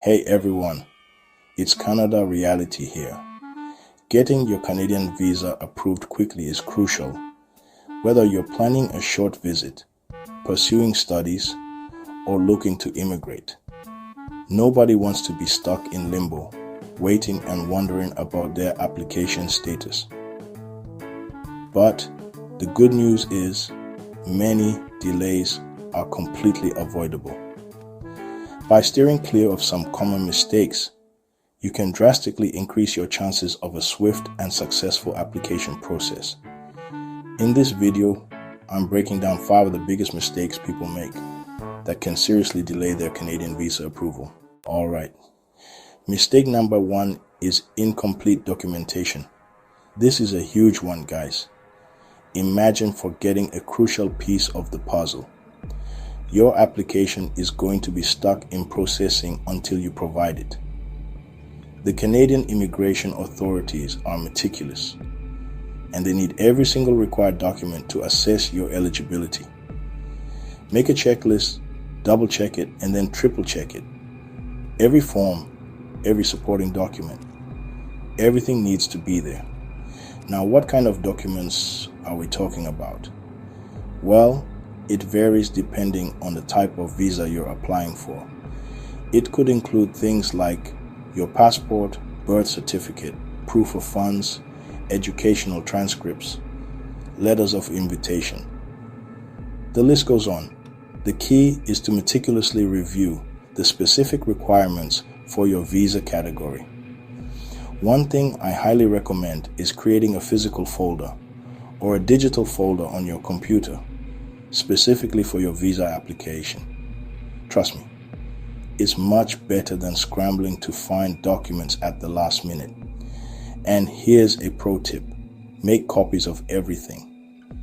Hey everyone, it's Canada Reality here. Getting your Canadian visa approved quickly is crucial, whether you're planning a short visit, pursuing studies, or looking to immigrate. Nobody wants to be stuck in limbo, waiting and wondering about their application status. But the good news is, many delays are completely avoidable. By steering clear of some common mistakes, you can drastically increase your chances of a swift and successful application process. In this video, I'm breaking down 5 of the biggest mistakes people make that can seriously delay their Canadian visa approval. Alright, mistake number 1 is incomplete documentation. This is a huge one, guys. Imagine forgetting a crucial piece of the puzzle. Your application is going to be stuck in processing until you provide it. The Canadian immigration authorities are meticulous, and they need every single required document to assess your eligibility. Make a checklist, double check it, and then triple check it. Every form, every supporting document, everything needs to be there. Now, what kind of documents are we talking about? Well, it varies depending on the type of visa you're applying for. It could include things like your passport, birth certificate, proof of funds, educational transcripts, letters of invitation. The list goes on. The key is to meticulously review the specific requirements for your visa category. One thing I highly recommend is creating a physical folder or a digital folder on your computer specifically for your visa application. Trust me, it's much better than scrambling to find documents at the last minute. And here's a pro tip: make copies of everything.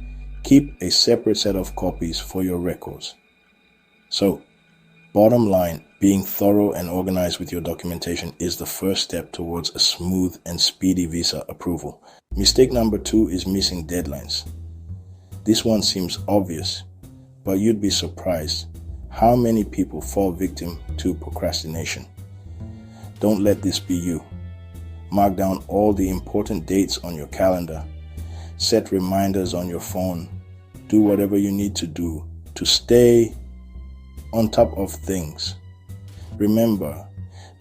Keep a separate set of copies for your records. So, bottom line, being thorough and organized with your documentation is the first step towards a smooth and speedy visa approval. Mistake number 2 is missing deadlines. This one seems obvious, but you'd be surprised how many people fall victim to procrastination. Don't let this be you. Mark down all the important dates on your calendar. Set reminders on your phone. Do whatever you need to do to stay on top of things. Remember,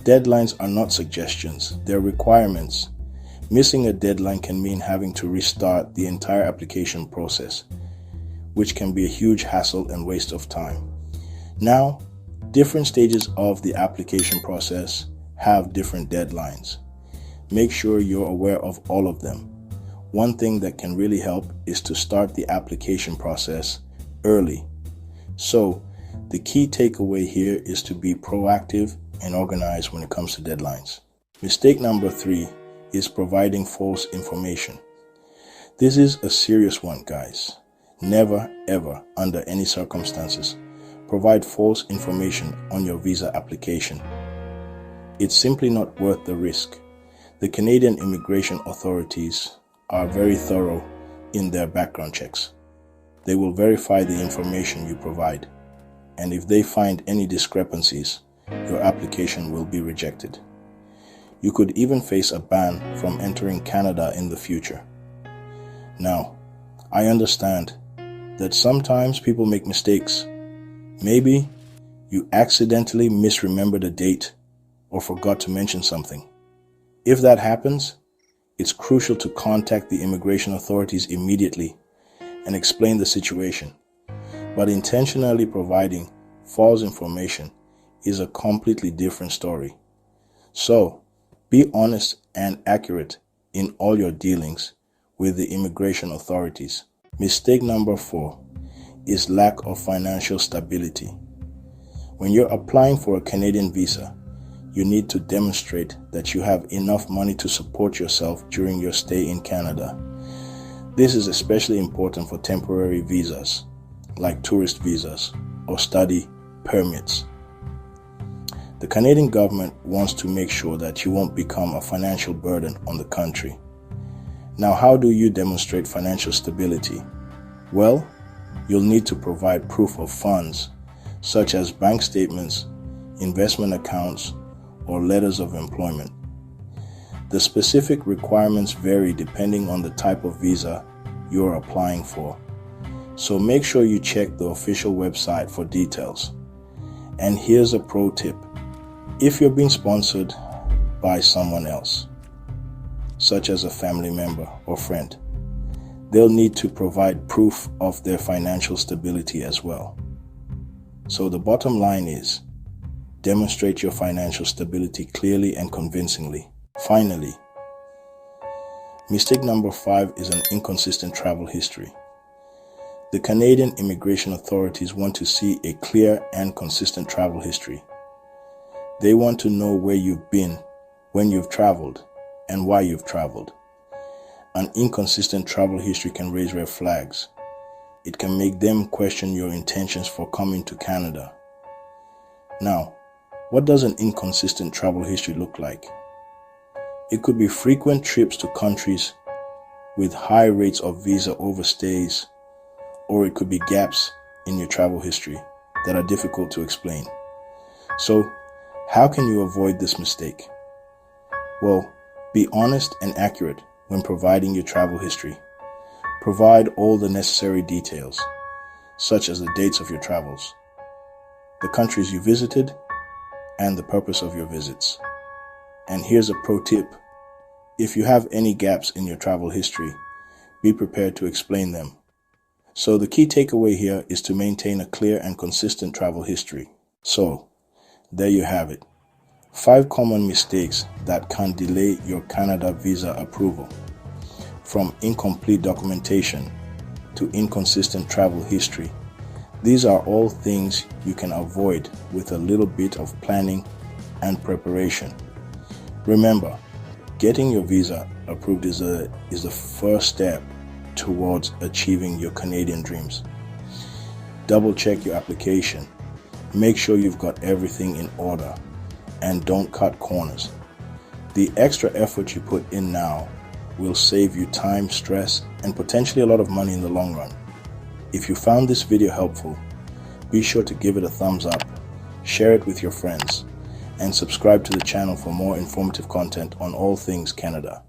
deadlines are not suggestions, they're requirements. Missing a deadline can mean having to restart the entire application process, which can be a huge hassle and waste of time. Now, different stages of the application process have different deadlines. Make sure you're aware of all of them. One thing that can really help is to start the application process early. So, the key takeaway here is to be proactive and organized when it comes to deadlines. Mistake number 3 is providing false information. This is a serious one, guys. Never, ever, under any circumstances, provide false information on your visa application. It's simply not worth the risk. The Canadian immigration authorities are very thorough in their background checks. They will verify the information you provide, and if they find any discrepancies, your application will be rejected. You could even face a ban from entering Canada in the future. Now, I understand that sometimes people make mistakes. Maybe you accidentally misremembered a date or forgot to mention something. If that happens, it's crucial to contact the immigration authorities immediately and explain the situation. But intentionally providing false information is a completely different story. So, be honest and accurate in all your dealings with the immigration authorities. Mistake number 4 is lack of financial stability. When you're applying for a Canadian visa, you need to demonstrate that you have enough money to support yourself during your stay in Canada. This is especially important for temporary visas, like tourist visas or study permits. The Canadian government wants to make sure that you won't become a financial burden on the country. Now, how do you demonstrate financial stability? Well, you'll need to provide proof of funds, such as bank statements, investment accounts, or letters of employment. The specific requirements vary depending on the type of visa you're applying for, so make sure you check the official website for details. And here's a pro tip. If you're being sponsored by someone else, such as a family member or friend, they'll need to provide proof of their financial stability as well. So the bottom line is, demonstrate your financial stability clearly and convincingly. Finally, mistake number 5 is an inconsistent travel history. The Canadian immigration authorities want to see a clear and consistent travel history. They want to know where you've been, when you've traveled, and why you've traveled. An inconsistent travel history can raise red flags. It can make them question your intentions for coming to Canada. Now, what does an inconsistent travel history look like? It could be frequent trips to countries with high rates of visa overstays, or it could be gaps in your travel history that are difficult to explain. So, how can you avoid this mistake? Well, be honest and accurate when providing your travel history. Provide all the necessary details, such as the dates of your travels, the countries you visited, and the purpose of your visits. And here's a pro tip. If you have any gaps in your travel history, be prepared to explain them. So the key takeaway here is to maintain a clear and consistent travel history. So, there you have it. 5 common mistakes that can delay your Canada visa approval. From incomplete documentation to inconsistent travel history. These are all things you can avoid with a little bit of planning and preparation. Remember, getting your visa approved is the first step towards achieving your Canadian dreams. Double check your application. Make sure you've got everything in order and don't cut corners. The extra effort you put in now will save you time, stress, and potentially a lot of money in the long run. If you found this video helpful, be sure to give it a thumbs up, share it with your friends, and subscribe to the channel for more informative content on all things Canada.